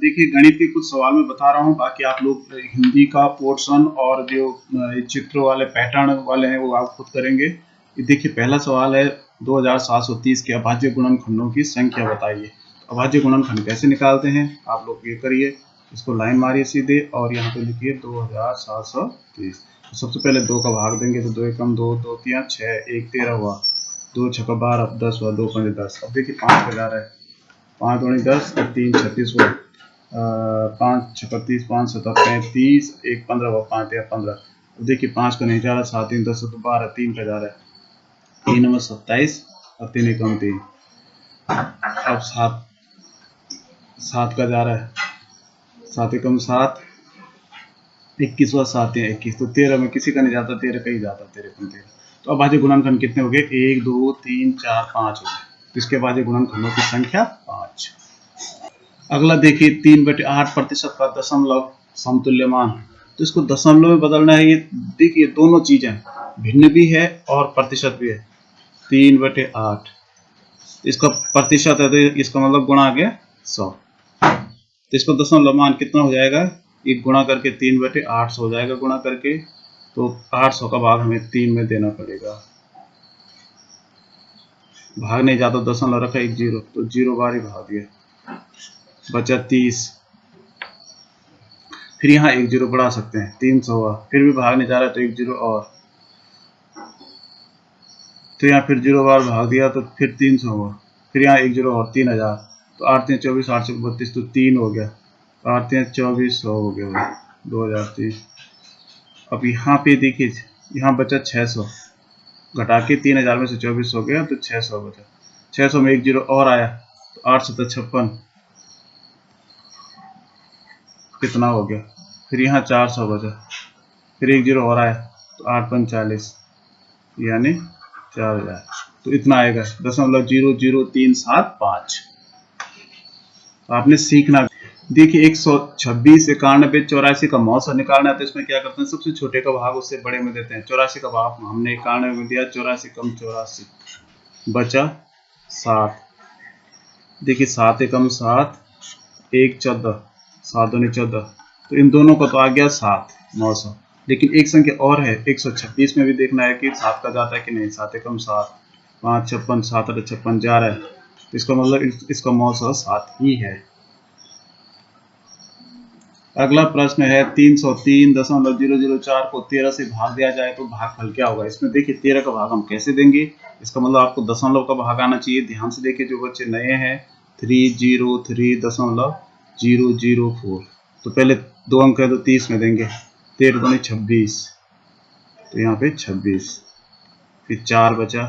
देखिए गणित के कुछ सवाल मैं बता रहा हूँ, बाकी आप लोग हिंदी का पोर्शन और जो चित्र वाले पैटर्न वाले हैं वो आप खुद करेंगे। देखिए पहला सवाल है 2730 के अभाज्य गुणनखंडों की संख्या बताइए। तो अभाज्य गुणनखंड कैसे निकालते हैं आप लोग ये करिए, इसको लाइन मारिए सीधे और यहाँ पे लिखिए 2730। तो सबसे पहले 2 का भाग देंगे तो 2 एकम 2, 2 तिया 6, 1 13 हुआ, 2 छक्का 12, 10 हुआ, 2 पंजे 10। अब देखिए 5 पे जा रहा है, 5 दूनी 10 और 3 36 हुआ, 5 छक्का 30, 5 सत्ता 35, 1 15 हुआ, 5 तिया 15। अब देखिए 5 का नहीं जा रहा, 7 3 10 तो 12, 3 का जा रहा है, 3 नंबर 27 और 3 एकम 3। अब 7 का जा रहा है, 7 एकम 7, 21 हुआ, 7 या 21 तो 13 में किसी का नहीं जाता, 13 का ही जाता, 13 एकम 13। तो अब अभाज्य गुणनखंड कितने हो गए, 1 2 3 4 5 हो गए। तो इसके अभाज्य गुणनखंडों की संख्या 5। अगला देखिए 3/8% का दशमलव समतुल्य मान। तो इसको दशमलव में बदलना है। ये देखिए दोनों चीजें भिन्न भी है और प्रतिशत भी है। 3/8 इसका प्रतिशत है तो इसका मतलब गुणा आ गया 100। तो इसको दशमलव मान कितना हो जाएगा, ये गुणा करके 3/800 हो जाएगा गुणा करके। तो 800 का भाग हमें 3 में देना पड़ेगा। भाग नहीं जाता, दशमलव रखा 1 0 तो 0 बार ही भाग दिया, बचा 30। फिर यहाँ 1 0 बढ़ा सकते हैं, 300 हुआ, फिर भी भाग नहीं जा रहा है तो 1 0 और, तो यहाँ फिर 0 बार भाग दिया तो फिर 300 हुआ, फिर यहाँ 1 0 और 3000। तो 8 3 24, 8 से 32 तो 3 हो गया, 8 3 24 100 हो गया 2030। अब यहाँ पे देखिए यहाँ बचा 600, घटा के 3000 में से 24 हो गया तो 600 बचा। 600 में 1 0 और आया तो 8 7 56 कितना हो गया, फिर यहाँ 400 बचा, फिर 1 0 और आया तो 8 5 40 यानी 4000। तो इतना आएगा 0.00375। आपने सीखना। देखिए 126 91 84 का मौसा निकालना है तो इसमें क्या करते हैं, सबसे छोटे का भाग उससे बड़े में देते हैं। 84 का भाग हमने 91 में दिया, 84 कम 84 बचा 7। देखिए 7 एकम 7, 1 14, 7 दूनी 14, तो इन दोनों का तो आ गया 7 900। लेकिन एक संख्या और है 126 में भी देखना है कि 7 का जाता है कि नहीं। 7 एकम 7, 5 56, 7 8 56 जा रहा है, तो इसका मतलब इसका मौसा 7 ही है। अगला प्रश्न है 303.004 को 13 से भाग दिया जाए तो भागफल क्या होगा। इसमें देखिए 13 का भाग हम कैसे देंगे, इसका मतलब आपको दशमलव का भाग आना चाहिए। ध्यान से देखिए जो बच्चे नए हैं 303.004, तो पहले 2 अंक है तो 30 में देंगे, 13 दूनी 26, तो यहाँ पे 26, फिर 4 बचा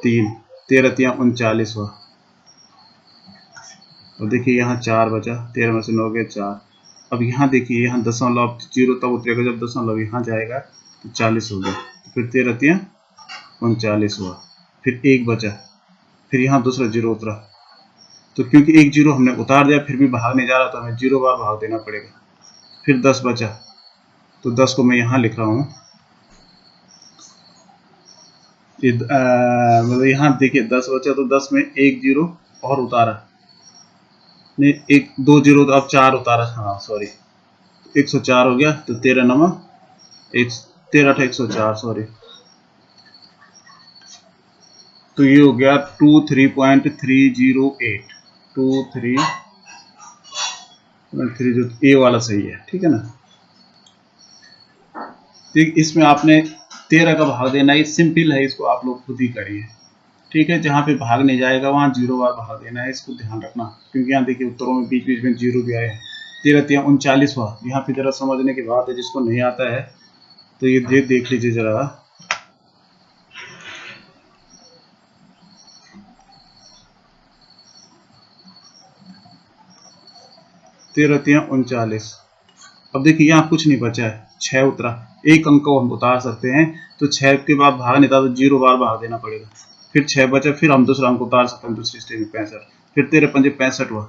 3, 13 तिया 39 हुआ, और देखिए यहाँ 4 बचा, 13 में से 9 गए 4। अब यहाँ देखिए यहाँ दशमलव 0 तब उतरेगा जब दशमलव यहाँ जाएगा तो 40 हो गया, फिर 13 तिया 39 हुआ, फिर 1 बचा, फिर यहाँ दूसरा 0 उतरा। तो क्योंकि 1 0 हमने उतार दिया फिर भी भाग नहीं जा रहा तो हमें 0 बार भाग देना पड़ेगा। फिर 10 बचा, तो 10 को मैं यहाँ लिख रहा हूँ। मतलब यहाँ देखिए 10 बचा तो 10 में 1 0 और उतारा, नहीं 1 2 0 तो अब 4 उतारा, हाँ सॉरी 104 हो गया। तो 13 नंबर 13 104 सॉरी, तो ये हो गया 23.308, 23.308 ए वाला सही है, ठीक है ना। तो इसमें आपने 13 का भाग देना, ये सिंपल है, इसको आप लोग खुद ही करिए, ठीक है। जहाँ पे भाग नहीं जाएगा वहाँ 0 बार भाग देना है, इसको ध्यान रखना, क्योंकि यहाँ देखिए उत्तरों में बीच बीच में 0 भी आए हैं। 13 तिया 39 हुआ, यहाँ पे जरा समझने की बात है, जिसको नहीं आता है तो ये देख लीजिए जरा। 13 तिया 39, अब देखिए यहाँ कुछ नहीं बचा है, 6 उतरा, एक अंक को हम उतार सकते हैं, तो 6 के बाद भाग नहीं था तो 0 बार भाग देना पड़ेगा। फिर 6 बचा, फिर हम दूसरा अंक उतार सकते हैं दूसरी स्टेज में 65, फिर 13 पंजे 65 हुआ,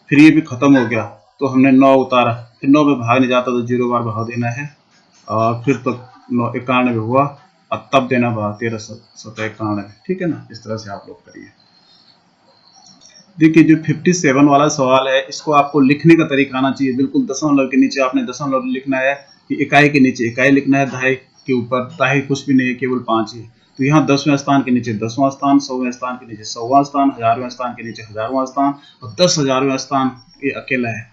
फिर ये भी खत्म हो गया तो हमने 9 उतारा, फिर 9 में भाग नहीं जाता तो 0 बार भाग देना है, और फिर तो 91 हुआ और तब देना भाग 13 7 91, ठीक है ना। इस तरह से आप लोग करिए। देखिए जो 57 वाला सवाल है, इसको आपको लिखने का तरीका आना चाहिए। बिल्कुल दशमलव के नीचे आपने दशमलव लिखना है, कि इकाई के नीचे इकाई लिखना है, दहाई के ऊपर दहाई कुछ भी नहीं है, केवल 5 ही। तो यहाँ 10वें स्थान के नीचे 10वां स्थान, 100वें स्थान के नीचे 100वां स्थान, 1000वें स्थान के नीचे 1000वां स्थान और 10,000वें स्थान ये अकेला है।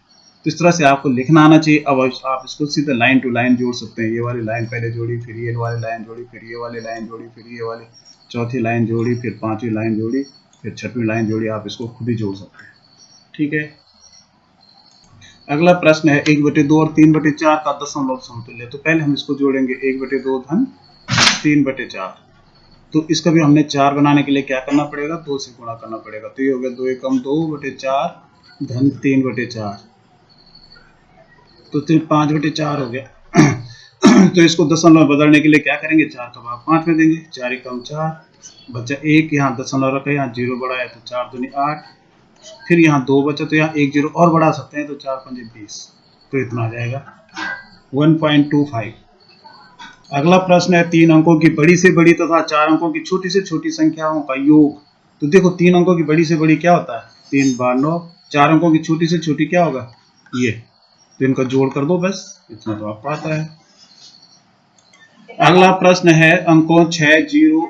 तो इस तरह से आपको लिखना आना चाहिए। अब आप इसको सीधे लाइन टू लाइन जोड़ सकते हैं। ये वाली लाइन पहले जोड़ी, फिर ये वाली लाइन जोड़ी, फिर ये वाली लाइन जोड़ी, फिर ये वाली चौथी लाइन जोड़ी, फिर 5वीं लाइन जोड़ी, फिर 6वीं लाइन जोड़ी। आप इसको खुद ही जोड़ सकते हैं। ठीक है। अगला प्रश्न है 1/2 और 3/4 का दशमलव समतुल्य। तो पहले हम इसको जोड़ेंगे 1/2 धन 3/4। तो इसका भी हमने 4 बनाने के लिए क्या करना पड़ेगा, 2 से गुणा करना पड़ेगा। तो ये हो गया 2 एकम 2/4 धन 3/4। तो 5/4 हो गया। तो इसको दशमलव बदलने के लिए क्या करेंगे, 4 का भाग 5 में देंगे। 4 एकम 4 बचा 1, यहाँ दशमलव रखा है, यहाँ 0 बढ़ा है तो 4 दूनी 8, फिर यहाँ 2 बचा तो यहाँ 1 0 और बढ़ा सकते हैं तो 4 पंजे 20। तो इतना आ जाएगा 1.25। अगला प्रश्न है 3 अंकों की बड़ी से बड़ी तथा 4 अंकों की छोटी से छोटी संख्याओं का योग। तो देखो 3 अंकों की बड़ी से बड़ी क्या होता है, 3 बार 9। 4 अंकों की छोटी से छोटी क्या होगा, ये। तो इनका जोड़ कर दो, बस इतना तो आपको आता है। अगला प्रश्न है अंकों 6 0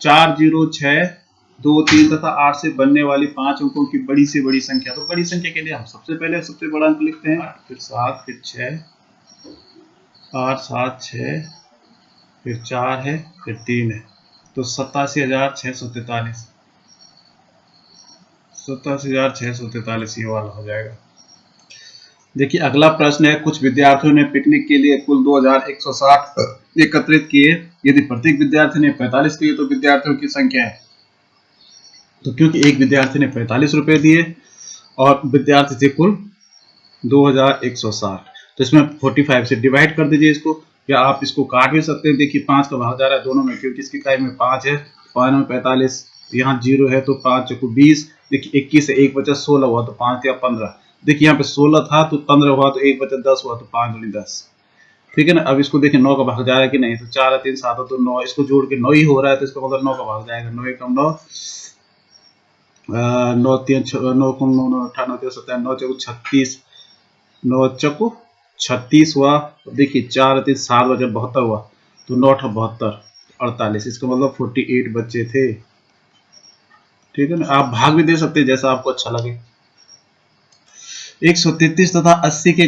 4 0 6 2 3 तथा 8 से बनने वाली 5 अंकों की बड़ी से बड़ी संख्या। तो बड़ी संख्या के लिए हम सबसे पहले सबसे बड़ा अंक लिखते हैं, फिर 7, फिर 6, 8 7 6, फिर 4 है, फिर 3 है। तो 87,643, 87,643 ये वाला हो जाएगा। देखिए अगला प्रश्न है कुछ विद्यार्थियों ने पिकनिक के लिए कुल 2160 एकत्रित किए। यदि प्रत्येक विद्यार्थी ने 45 दिए तो विद्यार्थियों की संख्या है। तो क्योंकि एक विद्यार्थी ने 45 रुपए दिए और विद्यार्थी थे कुल 2160, तो इसमें 45 से डिवाइड कर दीजिए इसको, या आप इसको काट भी सकते हैं। देखिए 5 का भाग जा रहा है दोनों में, क्योंकि इसकी इकाई में 5 है, 5 में 45, यहाँ 0 है तो 5 चौको 20। देखिए 21 से 1 बचा 16 हुआ तो 5 या 15। देखिए यहाँ पे 16 था तो 15 हुआ तो 1 बचा 10 हुआ तो 5 दूनी 10। ठीक है ना। अब इसको देखिए 9 का भाग जा रहा है कि नहीं, तो 4 3 7 तो 9, इसको जोड़ के 9 ही हो रहा है, तो इसका मतलब 9 का भाग जाएगा। 9 एकम 9, 9 3 9 9 9 18 9 3 17 9 चौको 36, 9 चौको 36 हुआ। देखिए 4 3 7 बचा 72 हुआ, तो 9 72 48, इसका मतलब 48 बच्चे थे। ठीक है ना। आप भाग भी दे सकते हैं जैसा आपको अच्छा लगे। 133 तथा 80 के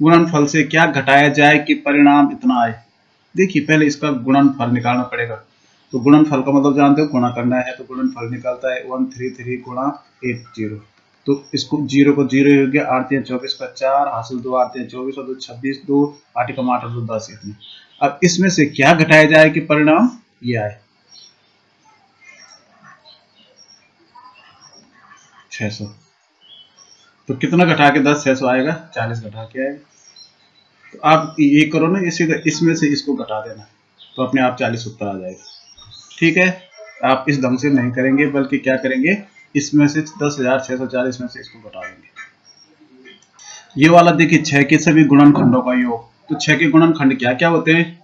गुणनफल से क्या घटाया जाए कि परिणाम इतना आए। देखिए पहले इसका गुणनफल निकालना पड़ेगा। तो गुणनफल का मतलब जानते हो, गुणा करना है, तो गुणनफल निकलता है 133 गुणा 80। तो इसको 0 को 0 हो गया, 8 3 24 का 4 हासिल 2 8 3 24 और 2 26 2 8 एकम 8 और 2 10 इतने। अब इसमें से क्या घटाया जाए कि परिणाम ये आए, 600। तो कितना घटा के 10 600 आएगा, 40 घटा के आएगा। तो आप ये करो ना, इसी इसमें से इसको घटा देना, तो अपने आप 40 उत्तर आ जाएगा। ठीक है। आप इस ढंग से नहीं करेंगे, बल्कि क्या करेंगे, इसमें से 10,640 में से इसको घटा देंगे। ये वाला देखिए 6 के सभी गुणनखंडों का योग। तो 6 के गुणनखंड क्या क्या होते हैं।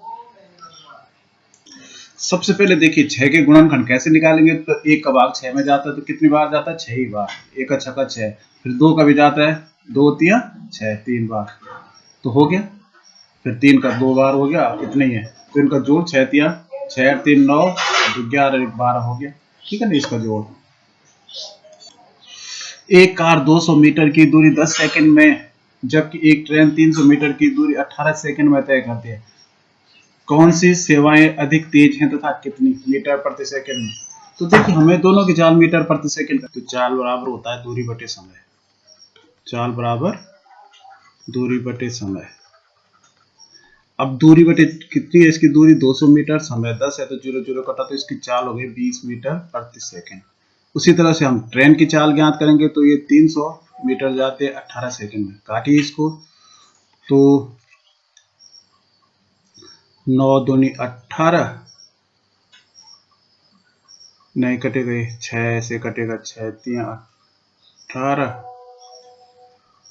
सबसे पहले देखिए 6 के गुणनखंड कैसे निकालेंगे। तो 1 का भाग 6 में जाता है, तो कितनी बार जाता है, 6 ही बार। 1 का 6 का 6, फिर 2 का भी जाता है, 2 3 6 3 बार, तो हो गया। फिर 3 का 2 बार हो गया, इतना ही है। तो इनका जोड़ 6 3 6 3 9 11 1 12 हो गया। ठीक है ना। इसका जोड़, एक कार 200 मीटर की दूरी 10 सेकंड में, जबकि एक ट्रेन 300 मीटर की दूरी 18 सेकंड में तय करती है। कौन सी सेवाएं अधिक तेज हैं तथा कितनी मीटर प्रति सेकंड में। तो देखिए हमें दोनों की चाल मीटर प्रति सेकंड, तो चाल बराबर होता है दूरी बटे समय। चाल बराबर दूरी बटे समय। अब दूरी बटे कितनी है, इसकी दूरी 200 मीटर, समय 10 है, तो 0 0 कटा, तो इसकी चाल हो गई 20 मीटर प्रति सेकंड। उसी तरह से हम ट्रेन की चाल ज्ञात करेंगे, तो ये 300 मीटर जाते हैं 18 सेकंड में। काटिए इसको, तो 9 दूनी 18, नहीं कटेगा, 6 से कटेगा, 6 3 18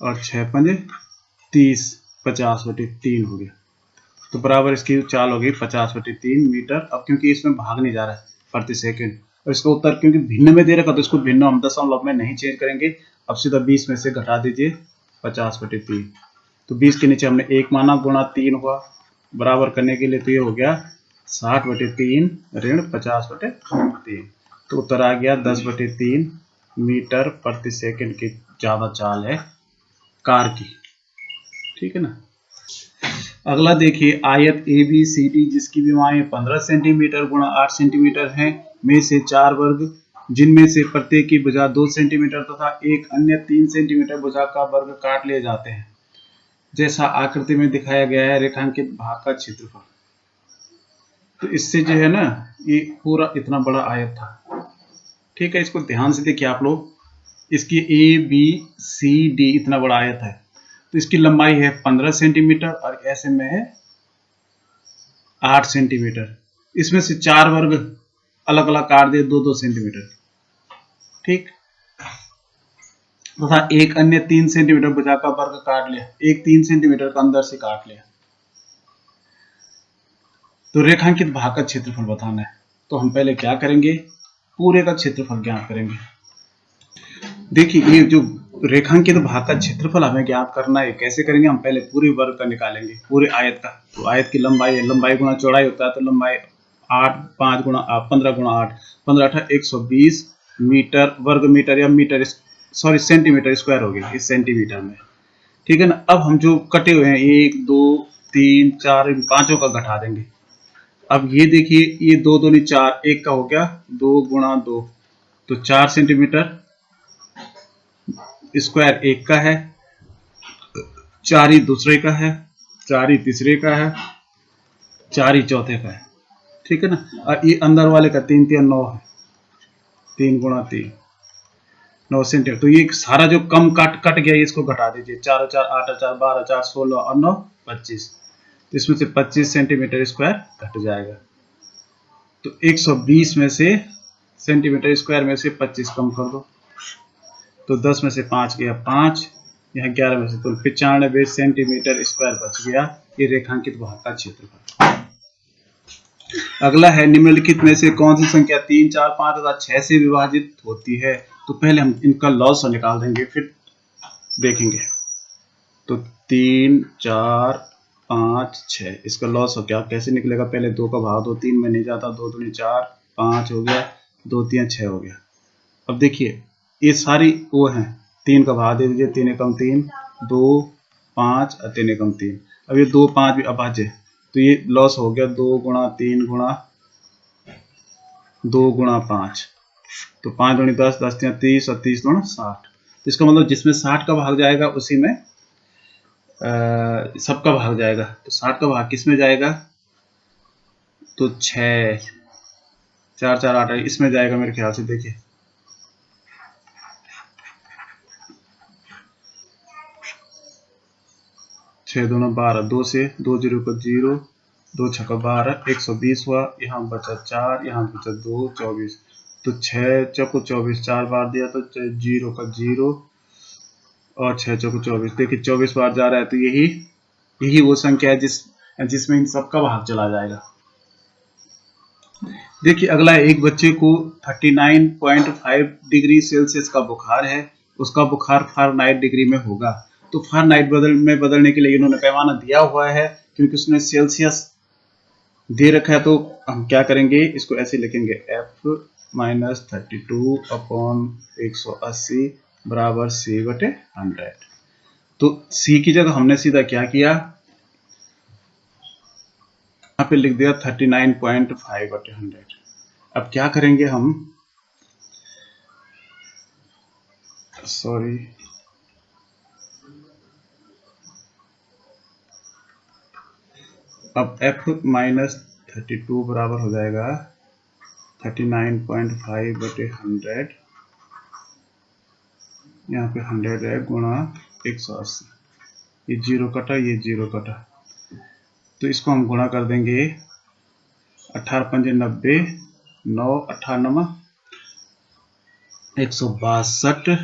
और 6 पंजे 30, 50/3 हो गया। तो बराबर इसकी चाल हो गई 50/3 मीटर। अब क्योंकि इसमें भाग नहीं जा रहा है प्रति सेकंड, और इसका उत्तर क्योंकि भिन्न में दे रखा तो इसको भिन्न हम दशमलव में नहीं चेंज करेंगे। अब सीधा 20 में से घटा दीजिए 50/3। तो 20 के नीचे हमने 1 माना, गुणा 3 हुआ, बराबर करने के लिए तो ये हो गया 60/3 ऋण 50/3। तो उत्तर आ गया 10/3 मीटर प्रति सेकंड की ज्यादा चाल है कार की। ठीक है ना। अगला देखिए, आयत ABCD जिसकी विमाएं 15 सेंटीमीटर गुणा 8 सेंटीमीटर हैं में से 4 वर्ग जिनमें से प्रत्येक की भुजा 2 सेंटीमीटर तथा एक अन्य 3 सेंटीमीटर भुजा का वर्ग काट लिए जाते हैं जैसा आकृति में दिखाया गया है, रेखांकित भाग का क्षेत्रफल। तो इससे जो है ना, ये पूरा इतना बड़ा आयत था। ठीक है, इसको ध्यान से देखिए आप लोग, इसकी ABCD इतना बड़ा आयत है, तो इसकी लंबाई है 15 सेंटीमीटर और ऐसे में है 8 सेंटीमीटर। इसमें से 4 वर्ग अलग अलग काट दिए 2-2 सेंटीमीटर। ठीक, तथा एक अन्य 3 सेंटीमीटर भुजा का वर्ग काट लिया, एक 3 सेंटीमीटर का अंदर से काट लिया। तो रेखांकित भाग का क्षेत्रफल बताना है। तो हम पहले क्या करेंगे, पूरे का क्षेत्रफल ज्ञात करेंगे। देखिए, ये जो रेखांकित भाग का क्षेत्रफल हमें ज्ञात करना है, कैसे करेंगे, हम पहले पूरे वर्ग का निकालेंगे, पूरे आयत का। तो आयत की लंबाई है, लंबाई गुणा चौड़ाई होता है, तो लंबाई 8 5 गुणा 15 गुणा 8 15 8 120 मीटर वर्ग मीटर या मीटर सॉरी सेंटीमीटर स्क्वायर हो गया इस सेंटीमीटर में। ठीक है ना। अब हम जो कटे हुए हैं 1 2 3 4 इन पांचों का घटा देंगे। अब ये देखिए, ये 2 2 4, एक का हो गया 2 गुणा 2, तो 4 सेंटीमीटर स्क्वायर एक का है, 4 ही दूसरे का है, 4 ही तीसरे का है, 4 ही चौथे का है। ठीक है ना। और ये अंदर वाले का 3 3 9 है, 3 गुणा 3 9 सेंटीमीटर। तो ये सारा जो कम कट गया इसको घटा दीजिए, 4 4 8 4 12 4 16 और 9 25। तो इसमें से 25 सेंटीमीटर स्क्वायर घट जाएगा। तो 120 में से सेंटीमीटर स्क्वायर में से 25 कम कर दो, तो 10 में से 5 गया 5, यहाँ 11 में से तो 95 सेंटीमीटर स्क्वायर बच गया। ये रेखांकित भाग का क्षेत्रफल। अगला है, निम्नलिखित में से कौन सी संख्या 3 4 5 तथा 6 से विभाजित होती है। तो पहले हम इनका लॉस निकाल देंगे, फिर देखेंगे। तो 3 4 5 6 इसका लॉस हो क्या, कैसे निकलेगा, पहले 2 का भाग दो, 3 में नहीं जाता, 2 दूनी 4 5 हो गया, 2 3 6 हो गया। अब देखिए, ये सारी वो हैं, 3 का भाग दे दीजिए, 3 एकम 3 2 5 और 3 एकम 3। अब ये 2 5 भी अभाज्य, तो ये लॉस हो गया 2 गुणा 3 गुणा 2 गुणा 5, तो 5 दूनी 10 10 3 30 और 30 दूना 60। तो इसका मतलब जिसमें 60 का भाग जाएगा उसी में सबका भाग जाएगा। तो 60 का भाग किस में जाएगा, तो 6 4 4 8 इसमें जाएगा मेरे ख्याल से। देखिए, छः दूना 12, 2 से 2 0 का 0, 2 छक्का 12, 120 हुआ, यहाँ बचा 4, यहाँ बचा 2 24, तो 6 चौको 24, 4 बार दिया तो 0 का 0 और 6 चौको 24। देखिए 24 बार जा रहा है, तो यही वो संख्या है जिसमें इन सबका भाग चला जाएगा। देखिए, अगला एक बच्चे को 39.5 डिग्री सेल्सियस का बुखार है, उसका बुखार फ़ारेनहाइट डिग्री में होगा। तो फ़ारेनहाइट में बदलने के लिए इन्होंने पैमाना दिया हुआ है, क्योंकि उसने सेल्सियस दे रखा है। तो हम क्या करेंगे, इसको ऐसे लिखेंगे F-32/180 बराबर C/100। तो C की जगह हमने सीधा क्या किया, यहाँ पे लिख दिया 39.5/100। अब क्या करेंगे हम, सॉरी अब F-32 बराबर हो जाएगा 39.5/100, यहाँ पे 100 है गुणा 180, ये 0 कटा, ये 0 कटा, तो इसको हम गुणा कर देंगे 18 पंजे 90, 9 98 162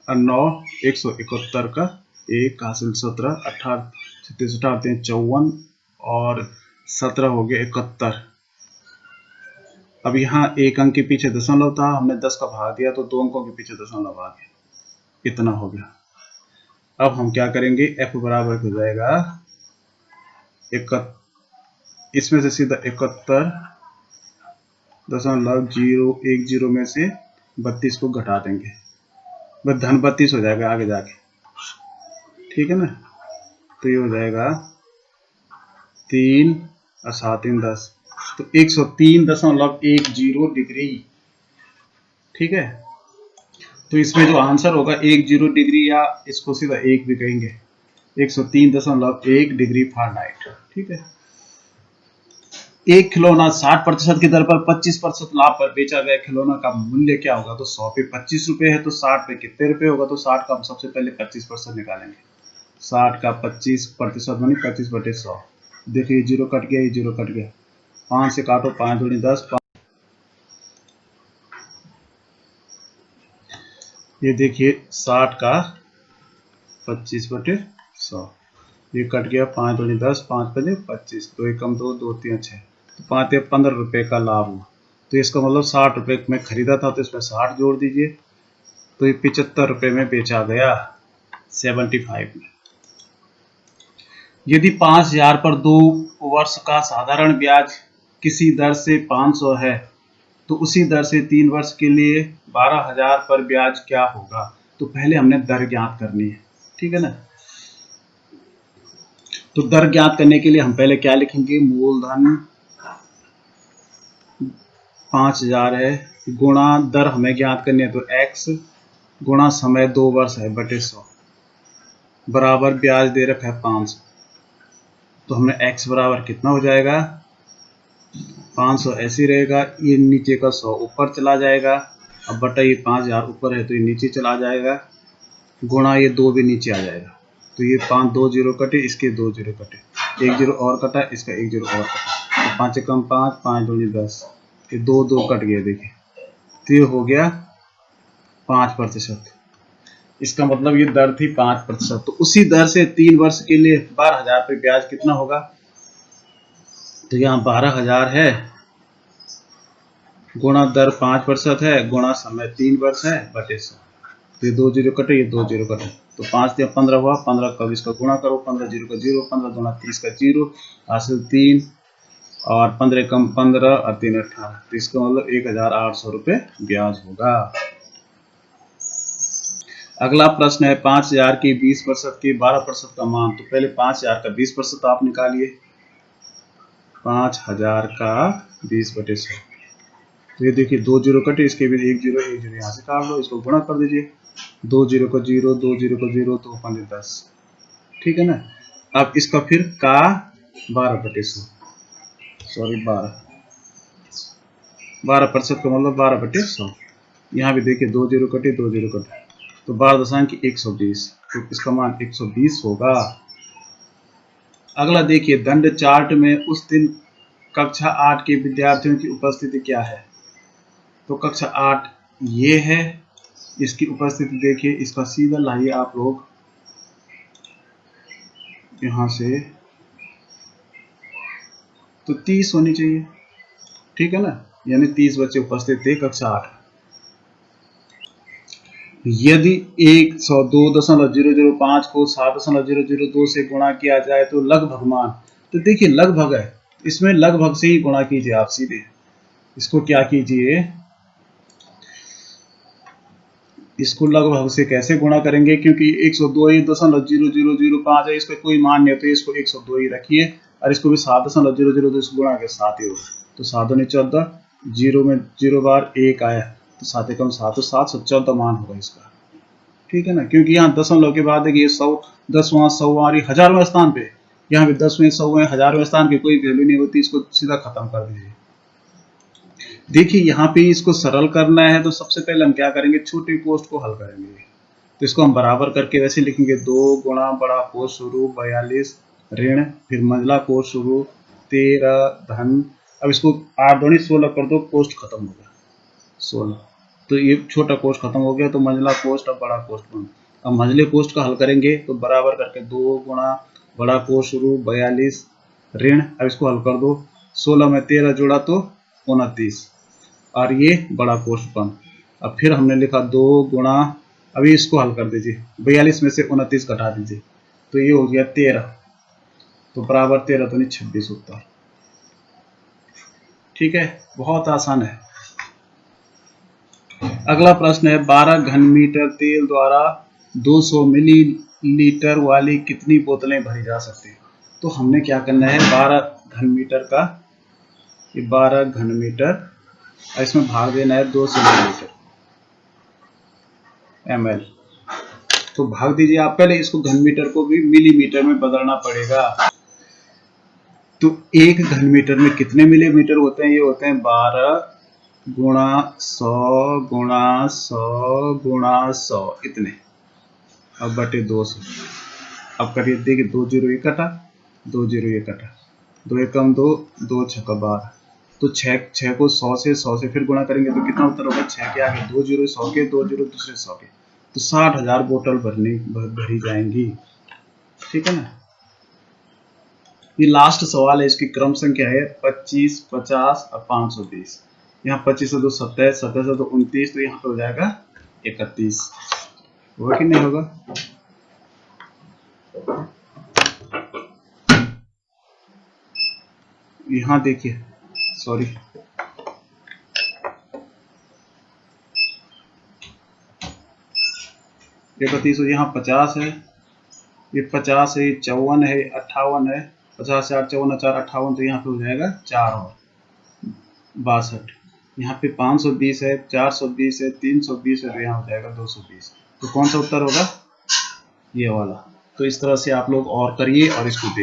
और 9 171 का 1 हासिल 17, 18 36 18 54 और 17 हो गया 71। अब यहाँ एक अंक के पीछे दशमलव था, हमने 10 का भाग दिया तो 2 अंकों के पीछे दशमलव आ गया, इतना हो गया। अब हम क्या करेंगे, f बराबर हो जाएगा इसमें से सीधा 71.010 में से 32 को घटा देंगे, बस धन 32 हो जाएगा आगे जाके, ठीक है ना। तो ये हो जाएगा 3 और 7 3 10, तो 103.10 डिग्री, ठीक है। तो इसमें जो आंसर होगा 10 डिग्री, या इसको सीधा 1 भी कहेंगे, 103.1 डिग्री फ़ारेनहाइट, ठीक है। एक खिलौना 60% की दर पर 25% लाभ पर बेचा गया खिलौना का मूल्य क्या होगा। तो 100 पे 25 रुपए है, तो 60 पे कितने रुपए होगा। तो 60 का हम सबसे पहले 25% निकालेंगे। 60 का 25% मानी 25/100। देखिए जीरो कट गया, ये जीरो कट गया, 5 से काटो, 5 दूनी 10, ये देखिए 60 का 25/100, ये कट गया, 5 दूनी 10, 5 पचे 25, 2 एकम 2, 2 3 6, तो 5 15 रुपए का लाभ हुआ। तो इसका मतलब 60 रुपए में खरीदा था, तो इसमें 60 जोड़ दीजिए, तो ये 75 रुपए में बेचा गया, 75 में। यदि 5000 पर 2 वर्ष का साधारण ब्याज किसी दर से 500 है, तो उसी दर से 3 वर्ष के लिए 12000 पर ब्याज क्या होगा। तो पहले हमने दर ज्ञात करनी है, ठीक है ना। तो दर ज्ञात करने के लिए हम पहले क्या लिखेंगे, मूलधन 5000 है, गुणा दर हमें ज्ञात करनी है, तो x गुणा समय 2 वर्ष है बटे 100, बराबर ब्याज दे रखा है 500। तो हमें x बराबर कितना हो जाएगा, 500 ऐसे रहेगा, ये नीचे का 100 ऊपर चला जाएगा, अब बटा ये 5000 ऊपर है तो ये नीचे चला जाएगा, गुणा ये 2 भी नीचे आ जाएगा, तो ये 5 2 जीरो कटे, इसके 2 जीरो कटे, 1 जीरो और कटा, इसका 1 जीरो और कटा, तो 5 कम 5, 5 दूनी 10, ये 2 2 कट गए, देखिए तो ये हो गया 5%। इसका मतलब ये दर थी 5%। तो उसी दर से 3 वर्ष के लिए 12000 पे ब्याज कितना होगा। तो यहाँ 12000 है, गुणा दर 5% है, गुणा समय 3 वर्ष है बटे 100, तो ये 2 जीरो कटे, ये 2 जीरो कटे, तो 5 या 15 हुआ, 15 का 20 का गुणा करो, 15 जीरो का जीरो, 15 दूना 30 का जीरो, हासिल 3, और 15 कम 15 और 3 18, तो इसका मतलब 1800 रुपये ब्याज होगा। अगला प्रश्न है 5000 की 20% की 12% का मान। तो पहले 5000 का 20% आप निकालिए, 5000 का 20/100, तो ये देखिए 2 जीरो कटे, इसके भी 1 जीरो यहाँ से काट लो, इसको गुणा कर दीजिए, 2 जीरो को 0, 2 जीरो को 0, तो 5 10, ठीक है ना। अब इसका फिर का 12/100, सॉरी 12% का मतलब 12/100। यहाँ भी देखिए 2 जीरो कटे, 2 जीरो कटे, तो 12.120, तो इसका मान 120 होगा। अगला देखिए दंड चार्ट में उस दिन कक्षा 8 के विद्यार्थियों की उपस्थिति क्या है। तो कक्षा 8 ये है, इसकी उपस्थिति देखिए, इसका सीधा लाइए आप लोग यहाँ से, तो 30 होनी चाहिए, ठीक है ना, यानी 30 बच्चे उपस्थित थे कक्षा 8। यदि 102.005 को 7.002 से गुणा किया जाए तो लगभग मान। तो देखिए लगभग है, इसमें लगभग से ही गुणा कीजिए आप सीधे, इसको क्या कीजिए, इसको लगभग से कैसे गुणा करेंगे, क्योंकि 102.00005 है, इसका कोई मान नहीं है, तो इसको 102 ही रखिए, और इसको भी 7.002 से गुणा के 7 ही होगा, तो 7 दूनी 14, जीरो में 0 बार 1 आया, तो 7 एकम 7, तो 714 मान होगा इसका, ठीक है ना। क्योंकि यहाँ दशमलव के बाद देखिए 100 10वां 100वां हजारवें स्थान पे, यहाँ भी 10वें 100वें हजारवें स्थान की कोई वैल्यू नहीं होती, इसको सीधा खत्म कर दीजिए। देखिए यहाँ पे इसको सरल करना है, तो सबसे पहले हम क्या करेंगे, छोटे कोष्ठ को हल करेंगे, तो इसको हम बराबर करके वैसे लिखेंगे, 2 गुणा बड़ा कोष्ठ शुरू 42 ऋण, फिर मंझला कोष्ठ शुरू 13 धन, अब इसको 8 दूनी 16 कर दो, कोष्ठ खत्म हो गया 16, तो ये छोटा कोष्ठ खत्म हो गया, तो मंझला कोष्ठ अब बड़ा कोष्ठ बन। अब मंझले कोष्ठ का हल करेंगे, तो बराबर करके 2 गुणा बड़ा कोष्ठ शुरू 42 ऋण, अब इसको हल कर दो, 16 में 13 जोड़ा तो 29, और ये बड़ा कोष्ठपन। अब फिर हमने लिखा 2 गुणा, अभी इसको हल कर दीजिए, 42 में से 29 घटा दीजिए तो ये हो गया 13, तो बराबर 13 तो नहीं 26 उत्तर। ठीक है, बहुत आसान है। अगला प्रश्न है 12 घन मीटर तेल द्वारा 200 मिलीलीटर वाली कितनी बोतलें भरी जा सकती हैं। तो हमने क्या करना है, 12 घन मीटर का, ये 12 घन मीटर, इसमें भाग देना है 200 मिलीलीटर ml, तो भाग दीजिए। आप पहले इसको घन मीटर को भी मिलीमीटर में बदलना पड़ेगा। तो 1 घन मीटर में कितने मिलीमीटर होते हैं, ये होते हैं 12 गुणा 100 गुणा 100 गुणा 100 इतने, अब बटे 200। अब करिए, देखिए 2 जीरो ये कटा, 2 जीरो ये कटा, 2 एकम 2, 2 छक्का 12, तो 6 को 100 से फिर गुणा करेंगे तो कितना उत्तर होगा, 6 के आगे 2 जीरो 100 के, 2 जीरो दूसरे 100 के, तो 60,000 बोतल भरी जाएंगी। ठीक है ना। ये लास्ट सवाल है, इसकी क्रम संख्या है 25, 50 और 520। यहाँ 25 से 2 27, 27 से 2 29, तो यहाँ पे हो जाएगा 31। होगा कि नहीं होगा। यहाँ देखिए, सॉरी, ये 32, यहाँ 50 है, ये 50 है, 54 है, 58 है, 50 से 8 54 4 58, तो यहाँ पे हो जाएगा 4 और 62। यहाँ पे 520 है, 420 है, 320 है, तो यहाँ हो जाएगा 220। तो कौन सा उत्तर होगा, ये वाला। तो इस तरह से आप लोग और करिए और इसको देखिए।